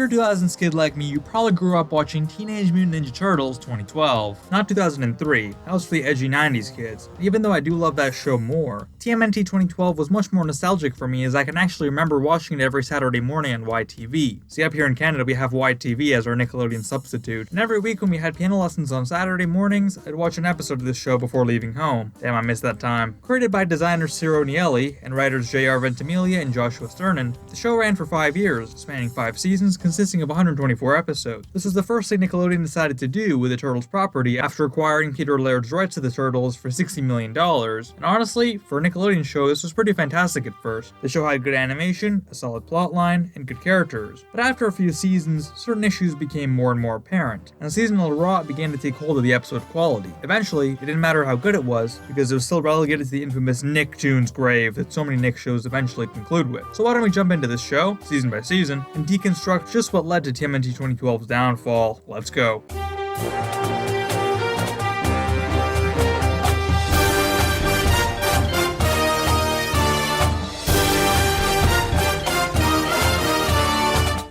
you're a 2000s kid like me, you probably grew up watching Teenage Mutant Ninja Turtles 2012, not 2003. That was for the edgy 90s kids. Even though I do love that show more, TMNT 2012 was much more nostalgic for me, as I can actually remember watching it every Saturday morning on YTV. See, up here in Canada we have YTV as our Nickelodeon substitute, and every week when we had piano lessons on Saturday mornings, I'd watch an episode of this show before leaving home. Damn, I missed that time. Created by designer Ciro Nieli and writers J.R. Ventimiglia and Joshua Sternan, the show ran for 5 years, spanning 5 seasons consisting of 124 episodes. This was the first thing Nickelodeon decided to do with the Turtles property after acquiring Peter Laird's rights to the Turtles for $60 million, and honestly, for a Nickelodeon show, this was pretty fantastic at first. The show had good animation, a solid plotline, and good characters, but after a few seasons, certain issues became more and more apparent, and the seasonal rot began to take hold of the episode quality. Eventually, it didn't matter how good it was, because it was still relegated to the infamous Nicktoons grave that so many Nick shows eventually conclude with. So why don't we jump into this show, season by season, and deconstruct just what led to TMNT 2012's downfall. Let's go.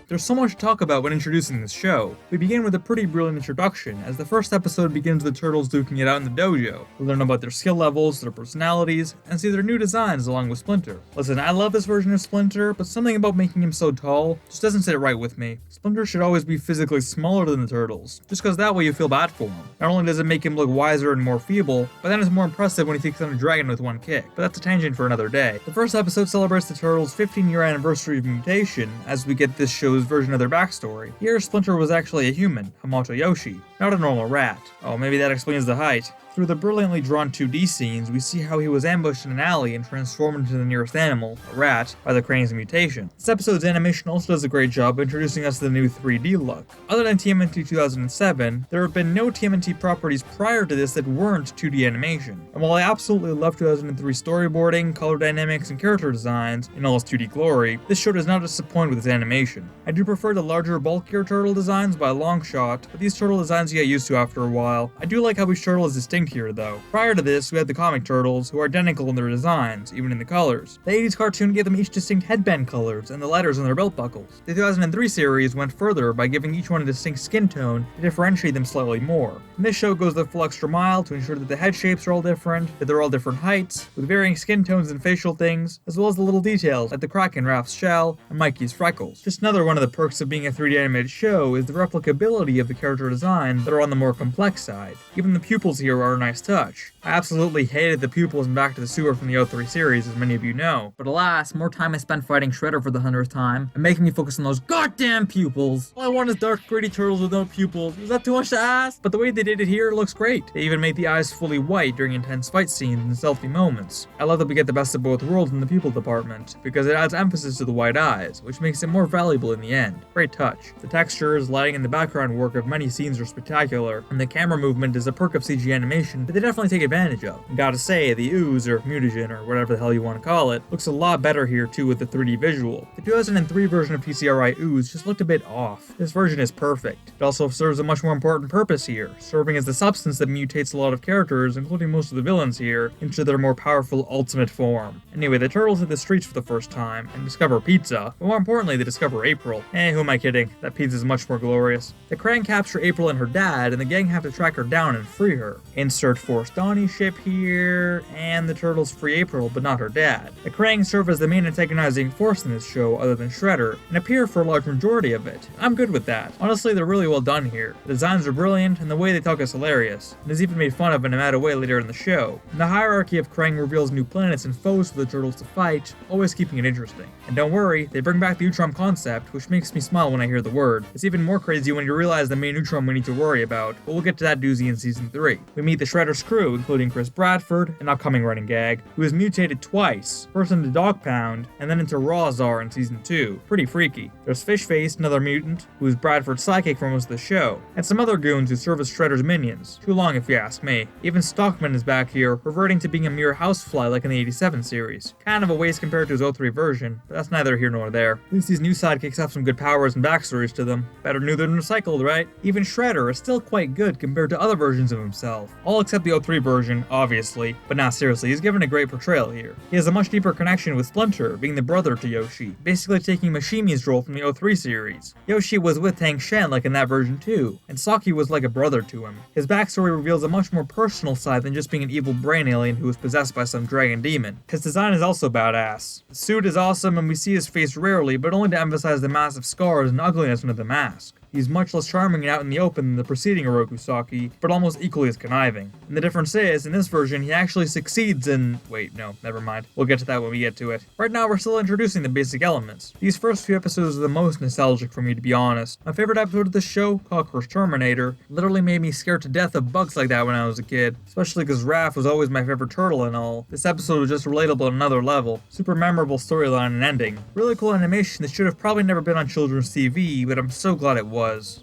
There's so much to talk about when introducing this show. We begin with a pretty brilliant introduction, as the first episode begins with the Turtles duking it out in the dojo. We learn about their skill levels, their personalities, and see their new designs along with Splinter. Listen, I love this version of Splinter, but something about making him so tall just doesn't sit right with me. Splinter should always be physically smaller than the Turtles, just cause that way you feel bad for him. Not only does it make him look wiser and more feeble, but then it's more impressive when he takes on a dragon with one kick. But that's a tangent for another day. The first episode celebrates the Turtles' 15-year anniversary of mutation, as we get this show's version of their backstory. Here, Splinter was actually a human, Hamato Yoshi, not a normal rat. Oh, maybe that explains the height. Through the brilliantly drawn 2D scenes, we see how he was ambushed in an alley and transformed into the nearest animal, a rat, by the Crane's mutation. This episode's animation also does a great job introducing us to the new 3D look. Other than TMNT 2007, there have been no TMNT properties prior to this that weren't 2D animation. And while I absolutely love 2003 storyboarding, color dynamics, and character designs in all its 2D glory, this show does not disappoint with its animation. I do prefer the larger, bulkier turtle designs by a long shot, but these turtle designs you get used to after a while. I do like how each turtle is distinct here though. Prior to this, we had the comic turtles, who are identical in their designs, even in the colors. The 80s cartoon gave them each distinct headband colors and the letters on their belt buckles. The 2003 series went further by giving each one a distinct skin tone to differentiate them slightly more. And this show goes the full extra mile to ensure that the head shapes are all different, that they're all different heights, with varying skin tones and facial things, as well as the little details like the crack in Raph's shell and Mikey's freckles. Just another one of the perks of being a 3D animated show is the replicability of the character design that are on the more complex side. Even the pupils here are a nice touch. I absolutely hated the pupils in Back to the Sewer from the 03 series, as many of you know. But alas, more time is spent fighting Shredder for the 100th time, and making me focus on those goddamn pupils. All I want is dark, gritty turtles with no pupils. Is that too much to ask? But the way they did it here looks great. They even made the eyes fully white during intense fight scenes and selfie moments. I love that we get the best of both worlds in the pupil department, because it adds emphasis to the white eyes, which makes it more valuable in the end. Great touch. The textures, lighting, and the background work of many scenes are spectacular, and the camera movement is a perk of CG animation that they definitely take advantage of. And gotta say, the ooze, or mutagen, or whatever the hell you want to call it, looks a lot better here too with the 3D visual. The 2003 version of PCRI ooze just looked a bit off. This version is perfect. It also serves a much more important purpose here, serving as the substance that mutates a lot of characters, including most of the villains here, into their more powerful ultimate form. Anyway, the Turtles hit the streets for the first time, and discover pizza, but more importantly, they discover April. Who am I kidding? That pizza is much more glorious. The Krang capture April and her dad, and the gang have to track her down and free her. Insert Force Donnie ship here, and the Turtles free April, but not her dad. The Krang serve as the main antagonizing force in this show, other than Shredder, and appear for a large majority of it. I'm good with that. Honestly, they're really well done here. The designs are brilliant, and the way they talk is hilarious, and is even made fun of in a mad way later in the show. And the hierarchy of Krang reveals new planets and foes for the Turtles to fight, always keeping it interesting. And don't worry, they bring back the Utrom concept, which makes me smile when I hear the word. It's even more crazy when you realize the main Utrom we need to worry about, but we'll get to that doozy in Season 3. We meet the Shredder's crew, including Chris Bradford, an upcoming running gag, who is mutated twice, first into Dog Pound, and then into Rawzar in Season 2. Pretty freaky. There's Fishface, another mutant, who is Bradford's sidekick for most of the show, and some other goons who serve as Shredder's minions. Too long if you ask me. Even Stockman is back here, reverting to being a mere housefly like in the 87 series. Kind of a waste compared to his 03 version, but that's neither here nor there. At least these new sidekicks have some good powers and backstories to them. Better new than recycled, right? Even Shredder is still quite good compared to other versions of himself. all except the 03 version, obviously, but nah, seriously, he's given a great portrayal here. He has a much deeper connection with Splinter, being the brother to Yoshi, basically taking Mashimi's role from the 03 series. Yoshi was with Tang Shen like in that version too, and Saki was like a brother to him. His backstory reveals a much more personal side than just being an evil brain alien who was possessed by some dragon demon. His design is also badass. The suit is awesome and we see his face rarely, but only to emphasize the massive scars and ugliness under the mask. He's much less charming and out in the open than the preceding Oroku Saki, but almost equally as conniving. And the difference is, in this version, he actually succeeds in... wait, no, never mind. We'll get to that when we get to it. Right now, we're still introducing the basic elements. These first few episodes are the most nostalgic for me, to be honest. My favorite episode of the show, Cockroach Terminator, literally made me scared to death of bugs like that when I was a kid, especially because Raph was always my favorite turtle and all. This episode was just relatable on another level. Super memorable storyline and ending. Really cool animation that should have probably never been on children's TV, but I'm so glad it was.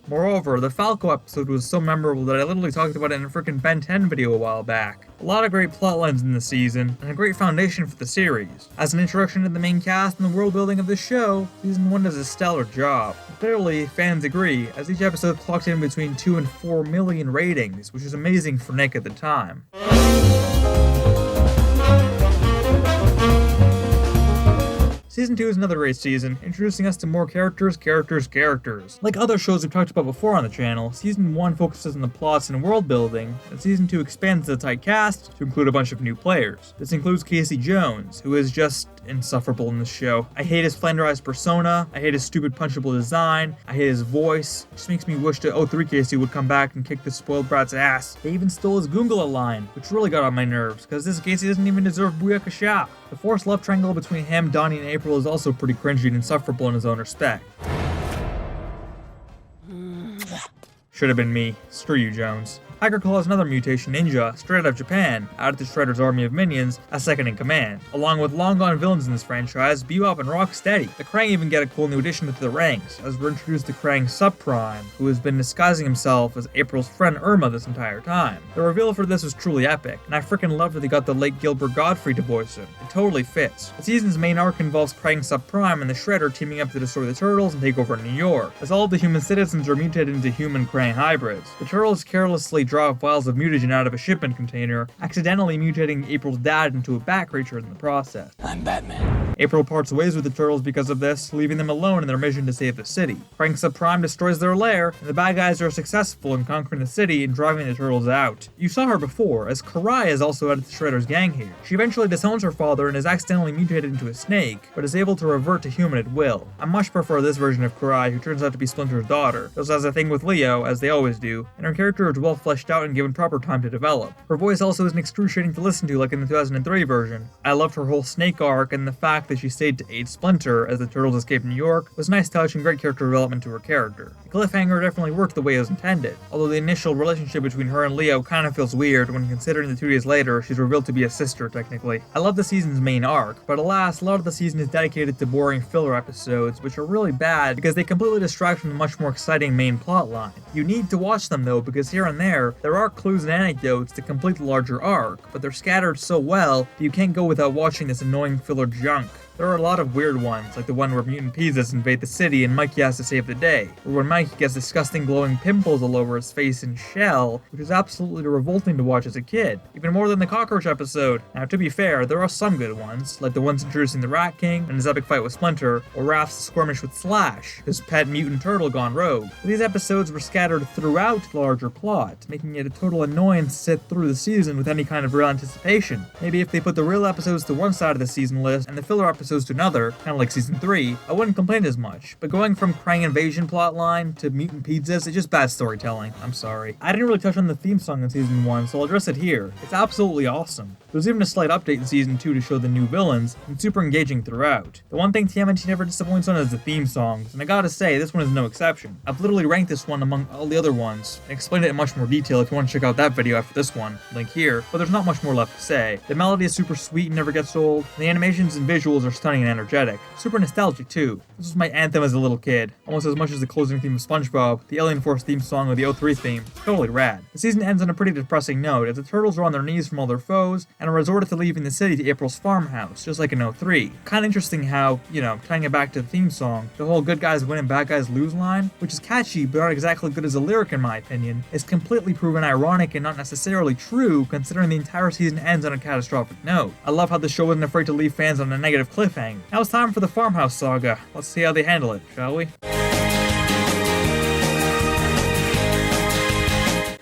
Moreover, the Falco episode was so memorable that I literally talked about it in a freaking Ben 10 video a while back. A lot of great plotlines in the season, and a great foundation for the series. As an introduction to the main cast and the world building of the show, Season 1 does a stellar job. Clearly, fans agree, as each episode clocked in between 2 and 4 million ratings, which is amazing for Nick at the time. Season 2 is another great season, introducing us to more characters. Like other shows we've talked about before on the channel, Season 1 focuses on the plots and world building, and Season 2 expands the tight cast to include a bunch of new players. This includes Casey Jones, who is just insufferable in this show. I hate his flanderized persona, I hate his stupid punchable design, I hate his voice. It just makes me wish that 03 Casey would come back and kick this spoiled brat's ass. They even stole his Goongala line, which really got on my nerves, because this Casey doesn't even deserve Booyakasha. The forced love triangle between him, Donnie, and April is also pretty cringy and insufferable in his own respect. Should have been me. Screw you, Jones. Tiger Claw is another mutation ninja, straight out of Japan, added to Shredder's army of minions as second in command. Along with long-gone villains in this franchise, Bebop and Rocksteady. The Krang even get a cool new addition to the ranks, as we're introduced to Krang Subprime, who has been disguising himself as April's friend Irma this entire time. The reveal for this was truly epic, and I freaking love that they got the late Gilbert Gottfried to voice him. It totally fits. The season's main arc involves Krang Subprime and the Shredder teaming up to destroy the Turtles and take over New York, as all of the human citizens are mutated into human Krang hybrids. The Turtles carelessly drop vials of mutagen out of a shipment container, accidentally mutating April's dad into a bat creature in the process. I'm Batman. April parts ways with the Turtles because of this, leaving them alone in their mission to save the city. Krang Subprime destroys their lair, and the bad guys are successful in conquering the city and driving the Turtles out. You saw her before, as Karai is also added to Shredder's gang here. She eventually disowns her father and is accidentally mutated into a snake, but is able to revert to human at will. I much prefer this version of Karai, who turns out to be Splinter's daughter. She also has a thing with Leo, as they always do, and her character is well fleshed out and given proper time to develop. Her voice also isn't excruciating to listen to like in the 2003 version. I loved her whole snake arc, and the fact that she stayed to aid Splinter as the Turtles escaped New York was nice touch and great character development to her character. The cliffhanger definitely worked the way it was intended, although the initial relationship between her and Leo kinda feels weird when considering that 2 days later she's revealed to be a sister technically. I love the season's main arc, but alas, a lot of the season is dedicated to boring filler episodes, which are really bad because they completely distract from the much more exciting main plot line. You need to watch them though, because here and there are clues and anecdotes to complete the larger arc, but they're scattered so well that you can't go without watching this annoying filler junk. There are a lot of weird ones, like the one where mutant pizzas invade the city and Mikey has to save the day, or when Mikey gets disgusting glowing pimples all over his face and shell, which is absolutely revolting to watch as a kid, even more than the cockroach episode. Now to be fair, there are some good ones, like the ones introducing the Rat King and his epic fight with Splinter, or Raph's skirmish with Slash, his pet mutant turtle gone rogue. But these episodes were scattered throughout the larger plot, making it a total annoyance to sit through the season with any kind of real anticipation. Maybe if they put the real episodes to one side of the season list and the filler episodes to another, kind of like Season 3, I wouldn't complain as much, but going from Krang Invasion plotline to mutant pizzas is just bad storytelling. I'm sorry. I didn't really touch on the theme song in Season 1, so I'll address it here. It's absolutely awesome. There's even a slight update in Season 2 to show the new villains, and super engaging throughout. The one thing TMNT never disappoints on is the theme songs, and I gotta say, this one is no exception. I've literally ranked this one among all the other ones, and explained it in much more detail if you want to check out that video after this one, link here, but there's not much more left to say. The melody is super sweet and never gets old, and the animations and visuals are stunning and energetic. Super nostalgic too. This was my anthem as a little kid, almost as much as the closing theme of SpongeBob, the Alien Force theme song, or the O3 theme. Totally rad. The season ends on a pretty depressing note, as the turtles are on their knees from all their foes, and are resorted to leaving the city to April's farmhouse, just like in O3. Kinda interesting how, tying it back to the theme song, the whole good guys win and bad guys lose line, which is catchy but not exactly good as a lyric in my opinion, is completely proven ironic and not necessarily true considering the entire season ends on a catastrophic note. I love how the show wasn't afraid to leave fans on a negative cliffhanger. Now it's time for the farmhouse saga. Let's see how they handle it, shall we?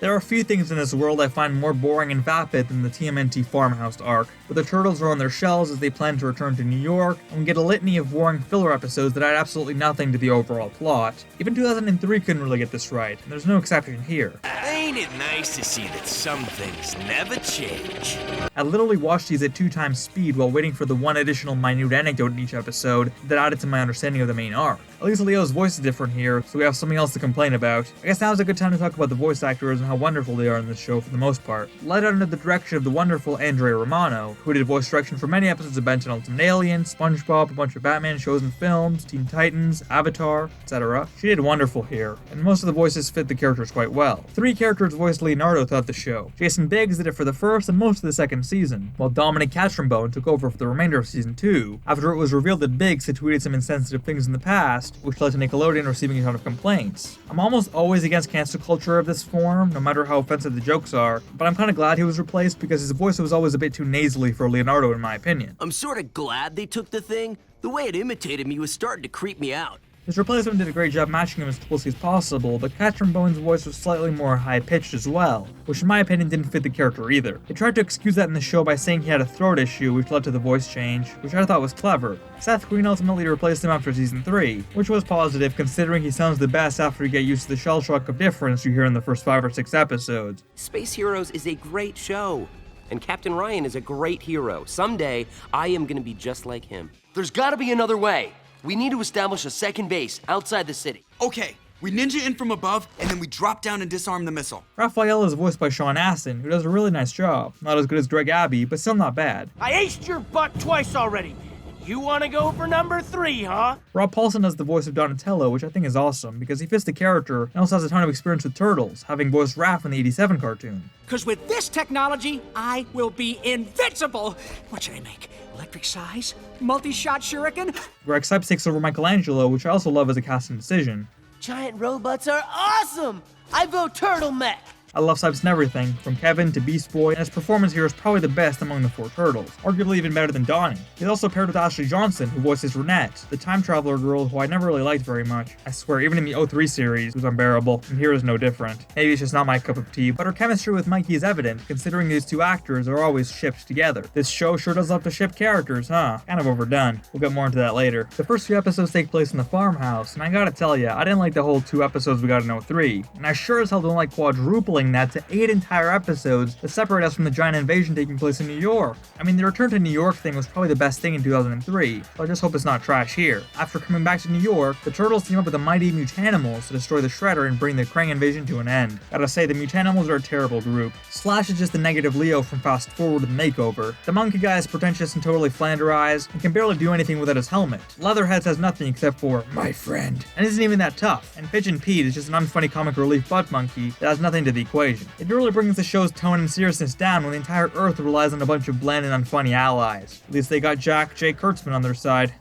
There are a few things in this world I find more boring and vapid than the TMNT farmhouse arc, but the turtles are on their shells as they plan to return to New York, and we get a litany of boring filler episodes that add absolutely nothing to the overall plot. Even 2003 couldn't really get this right, and there's no exception here. Ain't it nice to see that some things never change? I literally watched these at 2x speed while waiting for the one additional minute anecdote in each episode that added to my understanding of the main arc. At least Leo's voice is different here, so we have something else to complain about. I guess now's a good time to talk about the voice actors and how wonderful they are in this show for the most part. Led under the direction of the wonderful Andrea Romano, who did voice direction for many episodes of Ben 10 Ultimate Alien, SpongeBob, a bunch of Batman shows and films, Teen Titans, Avatar, etc. She did wonderful here, and most of the voices fit the characters quite well. 3 characters voiced Leonardo throughout the show. Jason Biggs did it for the first and most of the second season, while Dominic Castronbone took over for the remainder of season 2, after it was revealed that Biggs had tweeted some insensitive things in the past, which led to Nickelodeon receiving a ton of complaints. I'm almost always against cancel culture of this form, no matter how offensive the jokes are, but I'm kinda glad he was replaced because his voice was always a bit too nasally for Leonardo in my opinion. I'm sorta glad they took the thing. The way it imitated me was starting to creep me out. His replacement did a great job matching him as closely as possible, but Castronbone's voice was slightly more high-pitched as well, which in my opinion didn't fit the character either. They tried to excuse that in the show by saying he had a throat issue, which led to the voice change, which I thought was clever. Seth Green ultimately replaced him after season 3, which was positive considering he sounds the best after you get used to the shell shock of difference you hear in the first 5 or 6 episodes. Space Heroes is a great show, and Captain Ryan is a great hero. Someday, I am gonna be just like him. There's gotta be another way. We need to establish a second base outside the city. Okay, we ninja in from above, and then we drop down and disarm the missile. Raphael is voiced by Sean Astin, who does a really nice job. Not as good as Greg Abbey, but still not bad. I aced your butt twice already. You wanna go for number 3, huh? Rob Paulson does the voice of Donatello, which I think is awesome, because he fits the character and also has a ton of experience with turtles, having voiced Raph in the '87 cartoon. Cause with this technology, I will be invincible. What should I make? Electric size? Multi-shot shuriken? Greg Sipes takes over Michelangelo, which I also love as a casting decision. Giant robots are awesome! I vote Turtle Mech! I love Sipes in everything, from Kevin to Beast Boy, and his performance here is probably the best among the 4 turtles, arguably even better than Donnie. He's also paired with Ashley Johnson, who voices Renette, the time traveler girl who I never really liked very much. I swear, even in the O3 series, it was unbearable, and here is no different. Maybe it's just not my cup of tea, but her chemistry with Mikey is evident, considering these 2 actors are always shipped together. This show sure does love to ship characters, huh? Kind of overdone. We'll get more into that later. The first few episodes take place in the farmhouse, and I gotta tell ya, I didn't like the whole 2 episodes we got in O3, and I sure as hell don't like quadrupling that to 8 entire episodes that separate us from the giant invasion taking place in New York. I mean, the return to New York thing was probably the best thing in 2003, so I just hope it's not trash here. After coming back to New York, the Turtles team up with the mighty Mutanimals to destroy the Shredder and bring the Krang invasion to an end. Gotta say, the Mutanimals are a terrible group. Slash is just the negative Leo from Fast Forward with Makeover. The monkey guy is pretentious and totally flanderized, and can barely do anything without his helmet. Leatherheads has nothing except for, my friend, and isn't even that tough. And Pigeon Pete is just an unfunny comic relief butt monkey that has nothing to the equation. It really brings the show's tone and seriousness down when the entire Earth relies on a bunch of bland and unfunny allies. At least they got Jack J. Kurtzman on their side.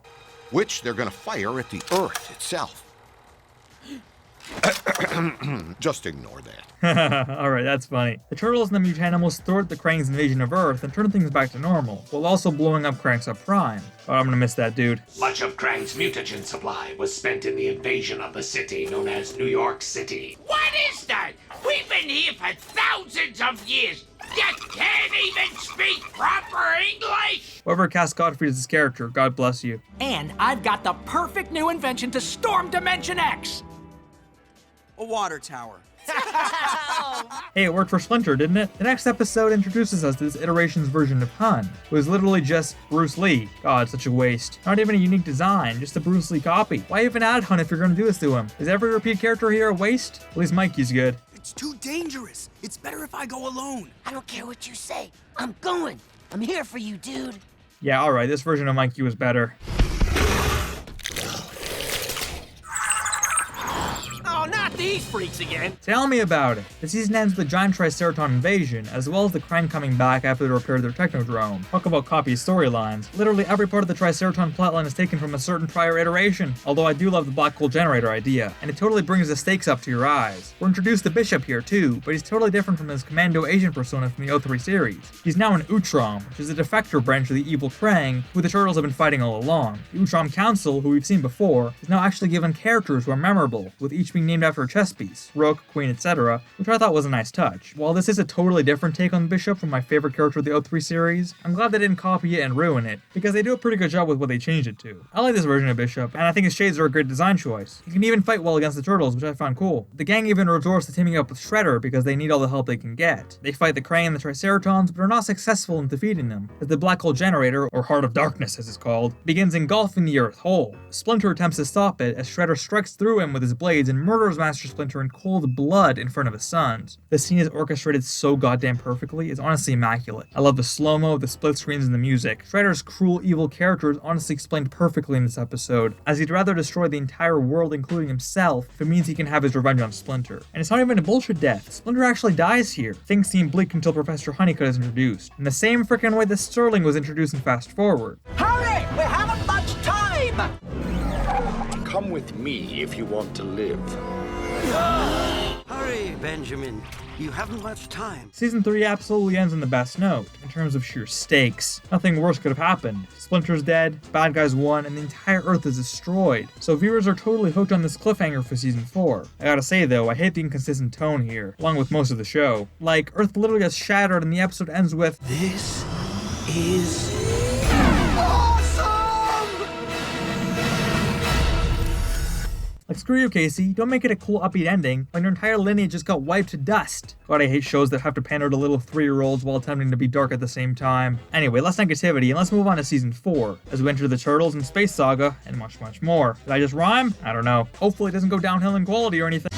Which they're gonna fire at the Earth itself. Just ignore that. Alright, that's funny. The Turtles and the Mutanimals thwart the Krang's invasion of Earth and turn things back to normal, while also blowing up Krang Subprime. Oh, I'm gonna miss that dude. Much of Krang's mutagen supply was spent in the invasion of the city known as New York City. What is that? We've been here for thousands of years. You can't even speak proper English! Whoever cast Godfrey as his character, God bless you. And I've got the perfect new invention to storm Dimension X! A water tower. Hey, it worked for Splinter, didn't it? The next episode introduces us to this iteration's version of Hun, who is literally just Bruce Lee. God, such a waste. Not even a unique design, just a Bruce Lee copy. Why even add Hun if you're gonna do this to him? Is every repeat character here a waste? At least Mikey's good. It's too dangerous. It's better if I go alone. I don't care what you say. I'm going. I'm here for you, dude. Yeah, alright, this version of Mikey was better. Oh, not these freaks again. Tell me about it. The season ends with a giant Triceraton invasion, as well as the Krang coming back after they repaired their Technodrome. Talk about copy storylines. Literally every part of the Triceraton plotline is taken from a certain prior iteration, although I do love the black hole generator idea, and it totally brings the stakes up to your eyes. We're introduced to Bishop here too, but he's totally different from his commando agent persona from the 03 series. He's now an Utrom, which is a defector branch of the evil Krang, who the Turtles have been fighting all along. The Utrom Council, who we've seen before, is now actually given characters who are memorable, with each being named after a chess piece, Rook, Queen, etc., which I thought was a nice touch. While this is a totally different take on Bishop from my favorite character of the 03 series, I'm glad they didn't copy it and ruin it, because they do a pretty good job with what they changed it to. I like this version of Bishop, and I think his shades are a great design choice. He can even fight well against the Turtles, which I found cool. The gang even resorts to teaming up with Shredder because they need all the help they can get. They fight the Krang and the Triceratons, but are not successful in defeating them, as the black hole generator, or Heart of Darkness as it's called, begins engulfing the Earth whole. Splinter attempts to stop it as Shredder strikes through him with his blades and murders Master Splinter in cold blood in front of his sons. The scene is orchestrated so goddamn perfectly, it's honestly immaculate. I love the slow-mo, the split screens, and the music. Shredder's cruel, evil character is honestly explained perfectly in this episode, as he'd rather destroy the entire world, including himself, if it means he can have his revenge on Splinter. And it's not even a bullshit death. Splinter actually dies here. Things seem bleak until Professor Honeycutt is introduced, in the same freaking way that Sterling was introduced in Fast Forward. Hurry! We haven't much time! Come with me if you want to live. Hurry, Benjamin. You haven't much time. Season 3 absolutely ends on the best note, in terms of sheer stakes. Nothing worse could have happened. Splinter's dead, bad guys won, and the entire Earth is destroyed. So viewers are totally hooked on this cliffhanger for Season 4. I gotta say though, I hate the inconsistent tone here, along with most of the show. Like, Earth literally gets shattered and the episode ends with, This is like, screw you, Casey, don't make it a cool upbeat ending when your entire lineage just got wiped to dust. God, I hate shows that have to pander to little 3-year-olds while attempting to be dark at the same time. Anyway, less negativity, and let's move on to Season 4, as we enter the Turtles and Space Saga, and much, much more. Did I just rhyme? I don't know. Hopefully it doesn't go downhill in quality or anything.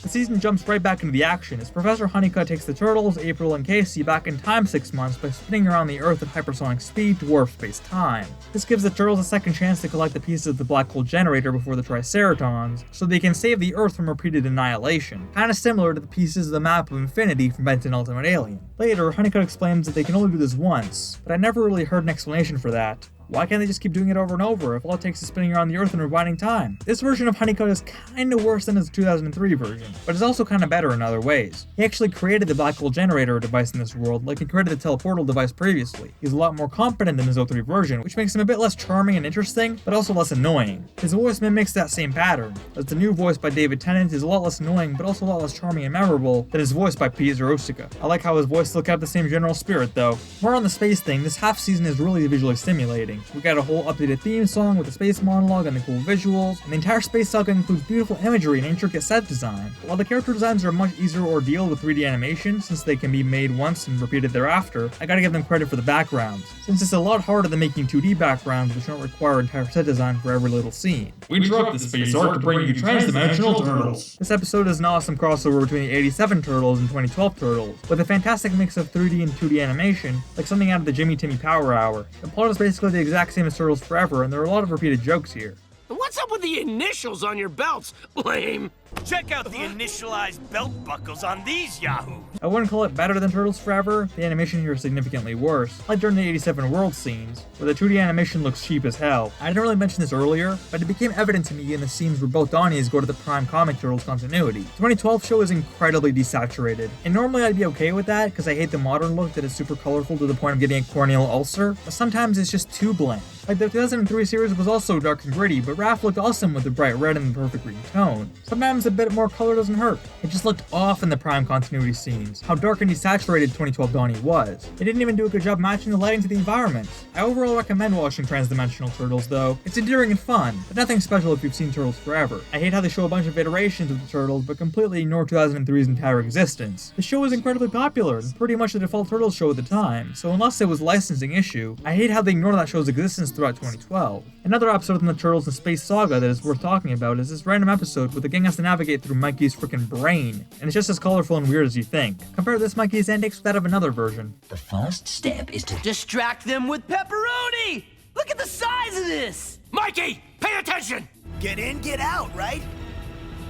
The season jumps right back into the action as Professor Honeycutt takes the Turtles, April, and Casey back in time 6 months by spinning around the Earth at hypersonic speed to warp space-time. This gives the Turtles a second chance to collect the pieces of the black hole generator before the Triceratons, so they can save the Earth from repeated annihilation, kinda similar to the pieces of the map of Infinity from Benton Ultimate Alien. Later, Honeycutt explains that they can only do this once, but I never really heard an explanation for that. Why can't they just keep doing it over and over if all it takes is spinning around the Earth and rewinding time? This version of Honeycutt is kinda worse than his 2003 version, but it's also kinda better in other ways. He actually created the black hole generator device in this world, like he created the teleportal device previously. He's a lot more competent than his 03 version, which makes him a bit less charming and interesting, but also less annoying. His voice mimics that same pattern, as the new voice by David Tennant is a lot less annoying, but also a lot less charming and memorable than his voice by Pete Zarosika. I like how his voice still kept the same general spirit though. More on the space thing, this half season is really visually stimulating. We got a whole updated theme song with the space monologue and the cool visuals, and the entire space saga includes beautiful imagery and intricate set design. While the character designs are a much easier ordeal with 3D animation, since they can be made once and repeated thereafter, I gotta give them credit for the backgrounds, since it's a lot harder than making 2D backgrounds which don't require entire set design for every little scene. We interrupt the space arc to bring you Transdimensional Turtles. This episode is an awesome crossover between the 87 Turtles and 2012 Turtles, with a fantastic mix of 3D and 2D animation, like something out of the Jimmy Timmy Power Hour. The plot is basically the exact same as Turtles Forever, and there are a lot of repeated jokes here. What's up with the initials on your belts? Lame. Check out the initialized belt buckles on these yahoos. I wouldn't call it better than Turtles Forever, the animation here is significantly worse, like during the 87 World scenes, where the 2D animation looks cheap as hell. I didn't really mention this earlier, but it became evident to me in the scenes where both Donnies go to the Prime Comic Turtles continuity. The 2012 show is incredibly desaturated, and normally I'd be okay with that because I hate the modern look that is super colorful to the point of getting a corneal ulcer, but sometimes it's just too bland. Like the 2003 series was also dark and gritty, but Raph looked awesome with the bright red and the perfect green tone. Sometimes a bit more color doesn't hurt. It just looked off in the Prime continuity scenes, how dark and desaturated 2012 Donnie was. It didn't even do a good job matching the lighting to the environment. I overall recommend watching Transdimensional Turtles though. It's endearing and fun, but nothing special if you've seen Turtles Forever. I hate how they show a bunch of iterations of the Turtles, but completely ignore 2003's entire existence. The show was incredibly popular, and pretty much the default Turtles show at the time, so unless it was a licensing issue, I hate how they ignore that show's existence throughout 2012. Another episode in the Turtles and Space Saga that is worth talking about is this random episode where the gang has to navigate through Mikey's freaking brain, and it's just as colorful and weird as you think. Compare this Mikey's antics with that of another version. The first step is to distract them with pepperoni! Look at the size of this! Mikey, pay attention! Get in, get out, right?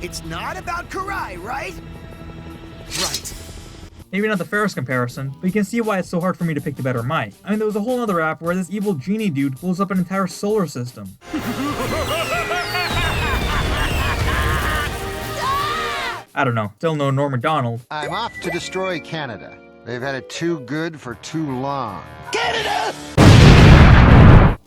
It's not about Karai, right? Right. Maybe not the fairest comparison, but you can see why it's so hard for me to pick the better Mike. I mean, there was a whole other app where this evil genie dude blows up an entire solar system. I don't know, still no Norm Macdonald. I'm off to destroy Canada. They've had it too good for too long. Canada!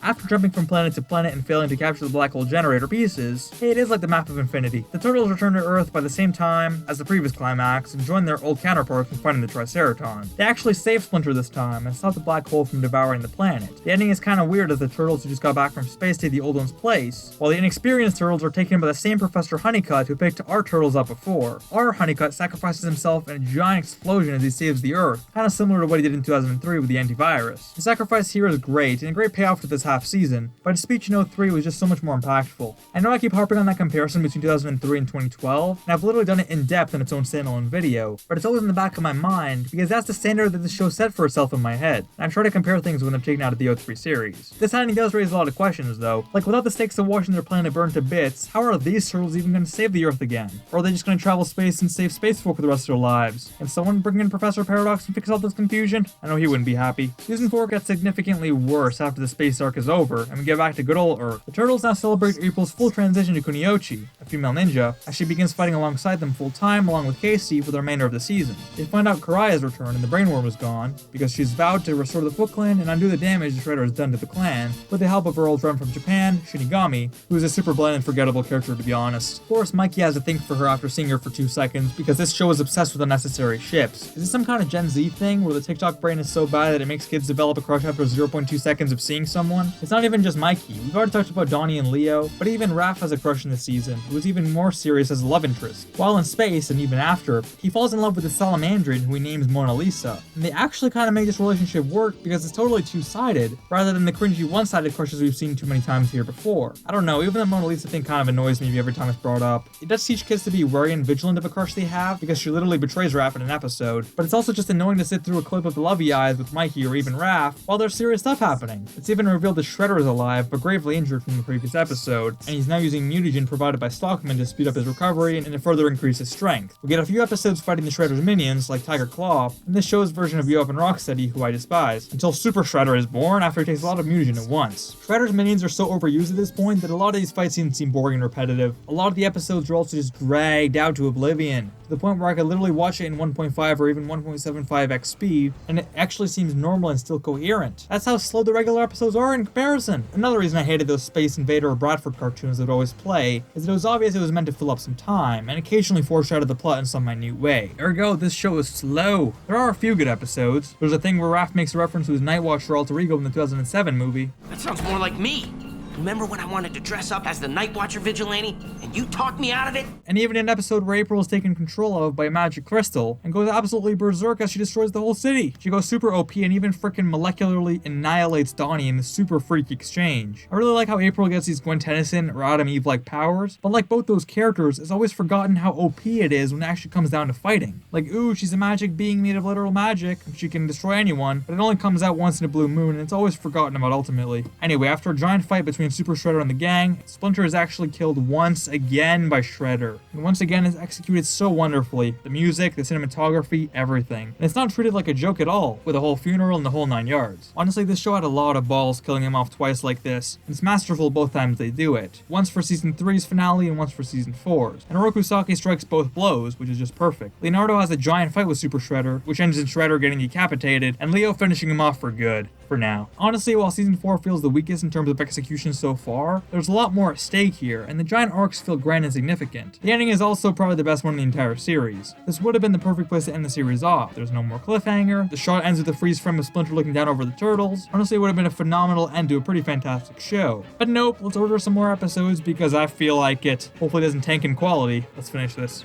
After jumping from planet to planet and failing to capture the black hole generator pieces, hey, it is like the map of infinity. The Turtles return to Earth by the same time as the previous climax and join their old counterparts in fighting the Triceraton. They actually save Splinter this time and stop the black hole from devouring the planet. The ending is kinda weird as the Turtles who just got back from space take the old one's place, while the inexperienced Turtles are taken by the same Professor Honeycutt who picked our Turtles up before. Our Honeycutt sacrifices himself in a giant explosion as he saves the Earth, kinda similar to what he did in 2003 with the antivirus. The sacrifice here is great, and a great payoff to this half season, but his speech in 03 was just so much more impactful. I know I keep harping on that comparison between 2003 and 2012, and I've literally done it in depth in its own standalone video, but it's always in the back of my mind because that's the standard that the show set for itself in my head, and I try to compare things when they're taken out of the 03 series. This ending does raise a lot of questions though, like without the stakes of watching their planet burn to bits, how are these turtles even going to save the Earth again? Or are they just going to travel space and save space folk for the rest of their lives? Can someone bring in Professor Paradox and fix all this confusion? I know he wouldn't be happy. Season 4 gets significantly worse after the space arc is over, and we get back to good old Earth. The Turtles now celebrate April's full transition to Kuniochi, a female ninja, as she begins fighting alongside them full time along with Casey for the remainder of the season. They find out Karai has returned and the brainworm is gone, because she's vowed to restore the Foot Clan and undo the damage Shredder has done to the clan, with the help of her old friend from Japan, Shinigami, who is a super bland and forgettable character to be honest. Of course, Mikey has a thing for her after seeing her for 2 seconds, because this show is obsessed with unnecessary ships. Is this some kind of Gen Z thing where the TikTok brain is so bad that it makes kids develop a crush after 0.2 seconds of seeing someone? It's not even just Mikey. We've already talked about Donnie and Leo, but even Raph has a crush in this season, who is even more serious as a love interest. While in space, and even after, he falls in love with the salamandrian who he names Mona Lisa. And they actually kind of make this relationship work because it's totally two-sided, rather than the cringy one-sided crushes we've seen too many times here before. I don't know, even the Mona Lisa thing kind of annoys me every time it's brought up. It does teach kids to be wary and vigilant of a crush they have, because she literally betrays Raph in an episode, but it's also just annoying to sit through a clip of the lovey eyes with Mikey or even Raph while there's serious stuff happening. It's even revealed that Shredder is alive, but gravely injured from the previous episode, and he's now using mutagen provided by Stockman to speed up his recovery and to further increase his strength. We get a few episodes fighting the Shredder's minions, like Tiger Claw, and this show's version of Yo-Up and Rocksteady, who I despise, until Super Shredder is born after he takes a lot of mutagen at once. Shredder's minions are so overused at this point that a lot of these fight scenes seem boring and repetitive. A lot of the episodes are also just dragged out to oblivion, to the point where I could literally watch it in 1.5 or even 1.75x speed, and it actually seems normal and still coherent. That's how slow the regular episodes are in comparison. Another reason I hated those Space Invader or Bradford cartoons that would always play is that it was obvious it was meant to fill up some time, and occasionally foreshadow the plot in some minute way. Ergo, this show is slow. There are a few good episodes. There's a thing where Raph makes a reference to his Night Watcher alter ego in the 2007 movie. That sounds more like me. Remember when I wanted to dress up as the Night Watcher vigilante, and you talked me out of it? And even an episode where April is taken control of by a magic crystal, and goes absolutely berserk as she destroys the whole city. She goes super OP and even frickin' molecularly annihilates Donnie in the super freak exchange. I really like how April gets these Gwen Tennyson or Adam Eve-like powers, but like both those characters, it's always forgotten how OP it is when it actually comes down to fighting. Like, ooh, she's a magic being made of literal magic, she can destroy anyone, but it only comes out once in a blue moon, and it's always forgotten about ultimately. Anyway, after a giant fight between Super Shredder and the gang, Splinter is actually killed once again by Shredder, and once again is executed so wonderfully. The music, the cinematography, everything. And it's not treated like a joke at all, with a whole funeral and the whole 9 yards. Honestly, this show had a lot of balls killing him off twice like this, and it's masterful both times they do it. Once for season 3's finale and once for season 4's. And Orokusaki strikes both blows, which is just perfect. Leonardo has a giant fight with Super Shredder, which ends in Shredder getting decapitated, and Leo finishing him off for good. For now. Honestly, while season 4 feels the weakest in terms of execution so far, there's a lot more at stake here, and the giant arcs feel grand and significant. The ending is also probably the best one in the entire series. This would have been the perfect place to end the series off. There's no more cliffhanger, the shot ends with a freeze frame of Splinter looking down over the turtles. Honestly, it would have been a phenomenal end to a pretty fantastic show. But nope, let's order some more episodes because I feel like it. Hopefully it doesn't tank in quality. Let's finish this.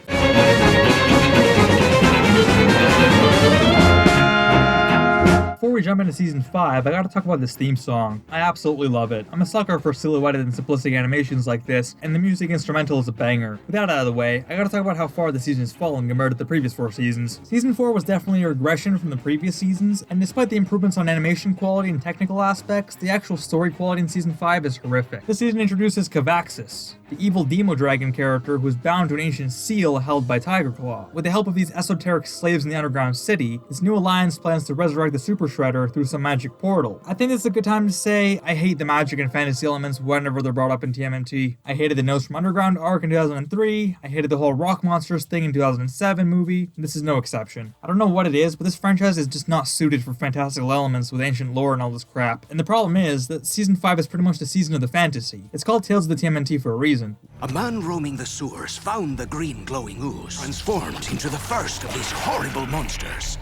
Before we we jump into Season 5, I gotta talk about this theme song. I absolutely love it. I'm a sucker for silhouetted and simplistic animations like this, and the music instrumental is a banger. With that out of the way, I gotta talk about how far the season has fallen compared to the previous 4 seasons. Season 4 was definitely a regression from the previous seasons, and despite the improvements on animation quality and technical aspects, the actual story quality in Season 5 is horrific. This season introduces Cavaxis, the evil Demo Dragon character who is bound to an ancient seal held by Tiger Claw. With the help of these esoteric slaves in the underground city, this new alliance plans to resurrect the Super Shredder through some magic portal. I think it's a good time to say I hate the magic and fantasy elements whenever they're brought up in TMNT. I hated the Notes from Underground arc in 2003, I hated the whole Rock Monsters thing in 2007 movie, and this is no exception. I don't know what it is, but this franchise is just not suited for fantastical elements with ancient lore and all this crap. And the problem is that Season 5 is pretty much the season of the fantasy. It's called Tales of the TMNT for a reason. A man roaming the sewers found the green glowing ooze, transformed into the first of these horrible monsters.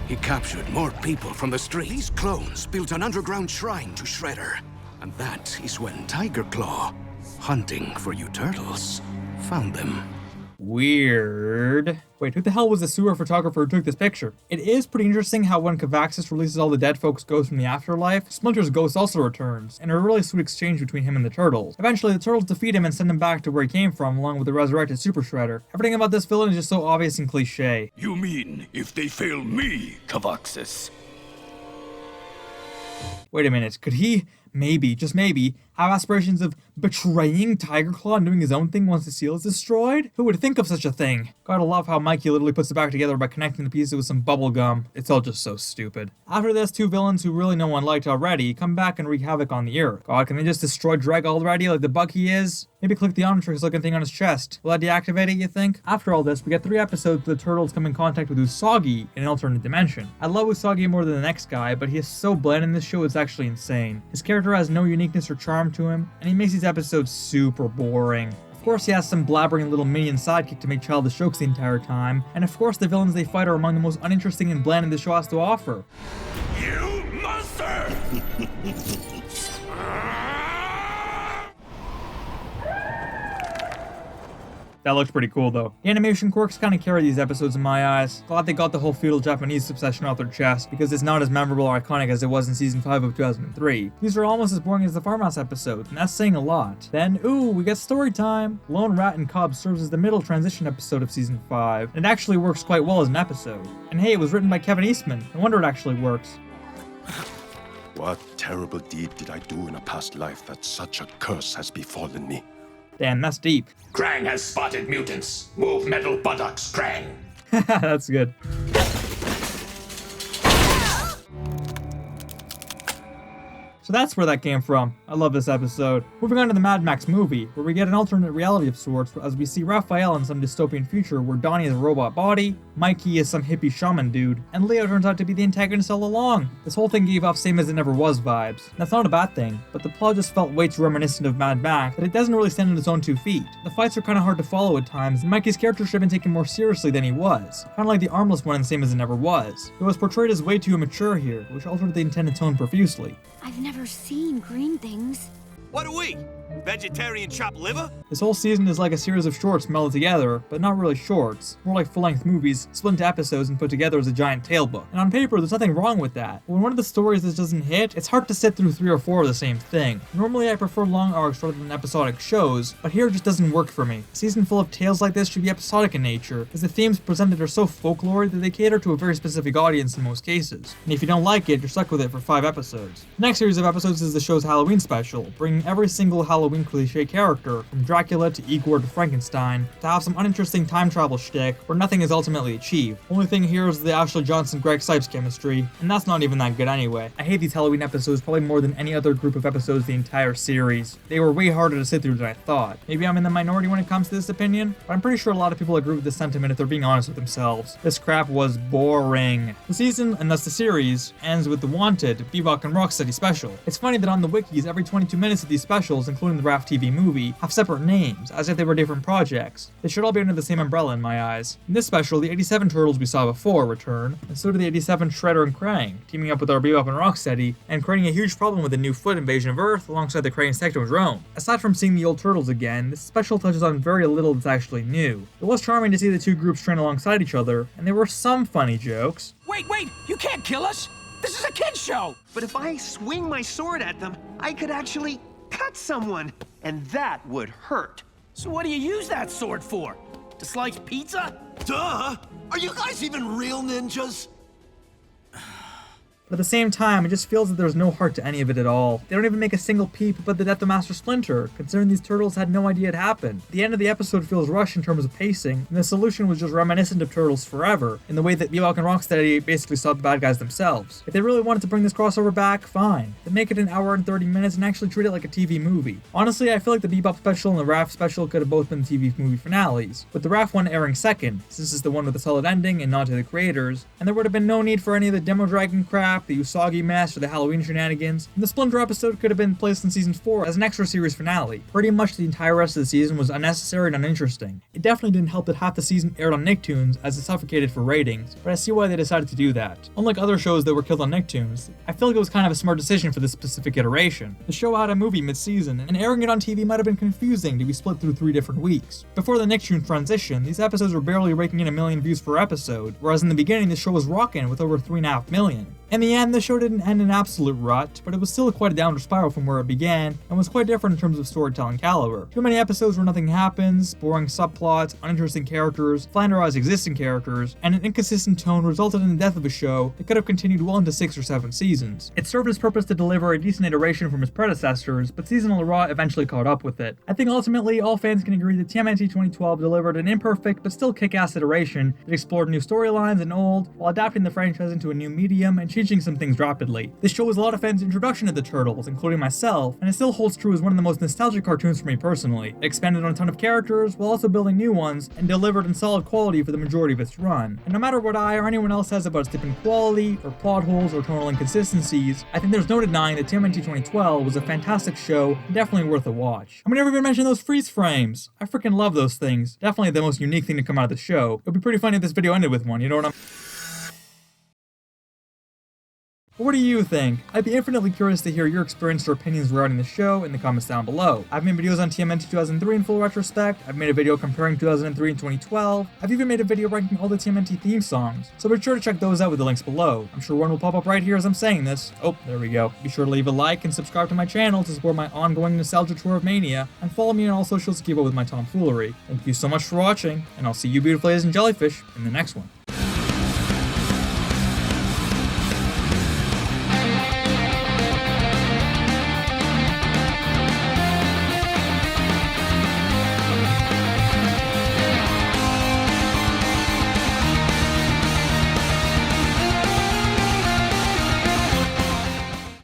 He captured more people from the street. These clones built an underground shrine to Shredder. And that is when Tiger Claw, hunting for you turtles, found them. Weird. Wait, who the hell was the sewer photographer who took this picture? It is pretty interesting how when Cavaxis releases all the dead folks' ghosts from the afterlife, Splinter's ghost also returns, and a really sweet exchange between him and the Turtles. Eventually, the Turtles defeat him and send him back to where he came from, along with the resurrected Super Shredder. Everything about this villain is just so obvious and cliche. You mean, if they fail me, Cavaxis? Wait a minute, could he, maybe, just maybe, have aspirations of betraying Tiger Claw and doing his own thing once the seal is destroyed? Who would think of such a thing? Gotta love how Mikey literally puts it back together by connecting the pieces with some bubble gum. It's all just so stupid. After this, 2 villains who really no one liked already come back and wreak havoc on the Earth. God, can they just destroy Dreg already like the buck he is? Maybe click the Omniverse looking thing on his chest. Will that deactivate it, you think? After all this, we get 3 episodes where the Turtles come in contact with Usagi in an alternate dimension. I love Usagi more than the next guy, but he is so bland in this show it's actually insane. His character has no uniqueness or charm to him, and he makes these episodes super boring. Of course, he has some blabbering little minion sidekick to make childish jokes the entire time, and of course the villains they fight are among the most uninteresting and bland the show has to offer. You monster! That looks pretty cool though. The animation quirks kind of carry these episodes in my eyes. Glad they got the whole feudal Japanese obsession off their chest, because it's not as memorable or iconic as it was in Season 5 of 2003. These are almost as boring as the Farmhouse episodes, and that's saying a lot. Then, ooh, we get story time! Lone Rat and Cub serves as the middle transition episode of Season 5, and it actually works quite well as an episode. And hey, it was written by Kevin Eastman. No wonder it actually works. What terrible deed did I do in a past life that such a curse has befallen me? Damn, that's deep. Krang has spotted mutants. Move metal buttocks, Krang. That's good. So that's where that came from. I love this episode. Moving on to the Mad Max movie, where we get an alternate reality of sorts as we see Raphael in some dystopian future where Donnie is a robot body, Mikey is some hippie shaman dude, and Leo turns out to be the antagonist all along. This whole thing gave off same as it never was vibes. That's not a bad thing, but the plot just felt way too reminiscent of Mad Max that it doesn't really stand on its own 2 feet. The fights are kinda hard to follow at times, and Mikey's character should have been taken more seriously than he was. Kinda like the armless one in Same as It Never Was. It was portrayed as way too immature here, which altered the intended tone profusely. I've never seen green things. What are we? Vegetarian chopped liver? This whole season is like a series of shorts melded together, but not really shorts, more like full-length movies, split into episodes and put together as a giant tale book. And on paper, there's nothing wrong with that. But when one of the stories just doesn't hit, it's hard to sit through 3 or 4 of the same thing. Normally, I prefer long arcs rather than episodic shows, but here it just doesn't work for me. A season full of tales like this should be episodic in nature, as the themes presented are so folklore that they cater to a very specific audience in most cases. And if you don't like it, you're stuck with it for 5 episodes. The next series of episodes is the show's Halloween special, bringing every single Halloween cliche character, from Dracula to Igor to Frankenstein, to have some uninteresting time travel shtick where nothing is ultimately achieved. Only thing here is the Ashley Johnson-Greg Sipes chemistry, and that's not even that good anyway. I hate these Halloween episodes probably more than any other group of episodes the entire series. They were way harder to sit through than I thought. Maybe I'm in the minority when it comes to this opinion, but I'm pretty sure a lot of people agree with this sentiment if they're being honest with themselves. This crap was boring. The season, and thus the series, ends with the Wanted, Bebop and Rocksteady special. It's funny that on the wikis, every 22 minutes of these specials, including the Raft TV movie, have separate names, as if they were different projects. They should all be under the same umbrella in my eyes. In this special, the 87 Turtles we saw before return, and so do the 87 Shredder and Krang, teaming up with our Bebop and Rocksteady, and creating a huge problem with the new Foot invasion of Earth alongside the Krang Technodrome. Aside from seeing the old Turtles again, this special touches on very little that's actually new. It was charming to see the 2 groups train alongside each other, and there were some funny jokes. Wait! You can't kill us! This is a kid's show! But if I swing my sword at them, I could actually cut someone, and that would hurt. So what do you use that sword for? To slice pizza? Duh! Are you guys even real ninjas? But at the same time, it just feels that there's no heart to any of it at all. They don't even make a single peep about the death of Master Splinter, considering these turtles had no idea it happened. The end of the episode feels rushed in terms of pacing, and the solution was just reminiscent of Turtles Forever, in the way that Bebop and Rocksteady basically saw the bad guys themselves. If they really wanted to bring this crossover back, fine. Then make it an hour and 30 minutes and actually treat it like a TV movie. Honestly, I feel like the Bebop special and the Raph special could have both been TV movie finales, with the Raph one airing second, since it's the one with a solid ending and nod to the creators, and there would have been no need for any of the Demo Dragon crap, the Usagi mess, or the Halloween shenanigans, and the Splinter episode could have been placed in season 4 as an extra series finale. Pretty much the entire rest of the season was unnecessary and uninteresting. It definitely didn't help that half the season aired on Nicktoons, as it suffocated for ratings, but I see why they decided to do that. Unlike other shows that were killed on Nicktoons, I feel like it was kind of a smart decision for this specific iteration. The show had a movie mid-season, and airing it on TV might have been confusing to be split through 3 different weeks. Before the Nicktoons transition, these episodes were barely raking in 1 million views per episode, whereas in the beginning the show was rocking with over 3.5 million. In the end, the show didn't end in absolute rut, but it was still quite a downward spiral from where it began, and was quite different in terms of storytelling caliber. Too many episodes where nothing happens, boring subplots, uninteresting characters, flanderized existing characters, and an inconsistent tone resulted in the death of a show that could have continued well into 6 or 7 seasons. It served its purpose to deliver a decent iteration from its predecessors, but seasonal Raw eventually caught up with it. I think ultimately all fans can agree that TMNT 2012 delivered an imperfect but still kick-ass iteration that explored new storylines and old, while adapting the franchise into a new medium and changing some things rapidly. This show was a lot of fans' introduction to the Turtles, including myself, and it still holds true as one of the most nostalgic cartoons for me personally. It expanded on a ton of characters, while also building new ones, and delivered in solid quality for the majority of its run. And no matter what I or anyone else says about its dip in quality, or plot holes, or tonal inconsistencies, I think there's no denying that TMNT 2012 was a fantastic show, and definitely worth a watch. And we never even mentioned those freeze frames. I freaking love those things. Definitely the most unique thing to come out of the show. It would be pretty funny if this video ended with one, you know what I'm... What do you think? I'd be infinitely curious to hear your experience or opinions regarding the show in the comments down below. I've made videos on TMNT 2003 in full retrospect, I've made a video comparing 2003 and 2012, I've even made a video ranking all the TMNT theme songs, so be sure to check those out with the links below. I'm sure one will pop up right here as I'm saying this. Oh, there we go. Be sure to leave a like and subscribe to my channel to support my ongoing nostalgia tour of mania, and follow me on all socials to keep up with my tomfoolery. Thank you so much for watching, and I'll see you beautiful ladies and jellyfish in the next one.